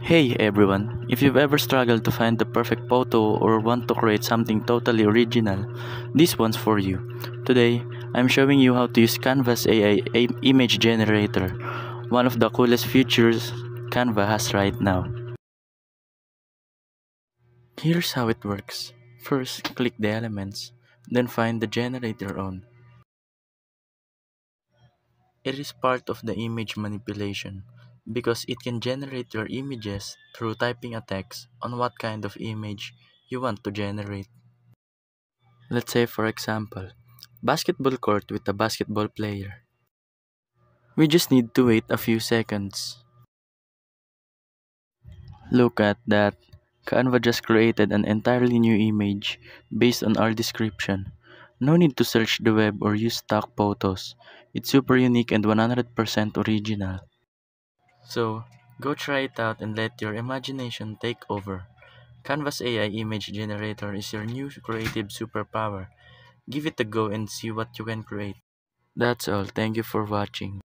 Hey everyone, if you've ever struggled to find the perfect photo or want to create something totally original, this one's for you. Today, I'm showing you how to use Canva's AI image generator, one of the coolest features Canva has right now. Here's how it works. First, click the elements, then find the generator on. It is part of the image manipulation because it can generate your images through typing a text on what kind of image you want to generate. Let's say, for example, basketball court with a basketball player. We just need to wait a few seconds. Look at that. Canva just created an entirely new image based on our description. No need to search the web or use stock photos. It's super unique and 100% original. So, go try it out and let your imagination take over. Canva's AI image generator is your new creative superpower. Give it a go and see what you can create. That's all. Thank you for watching.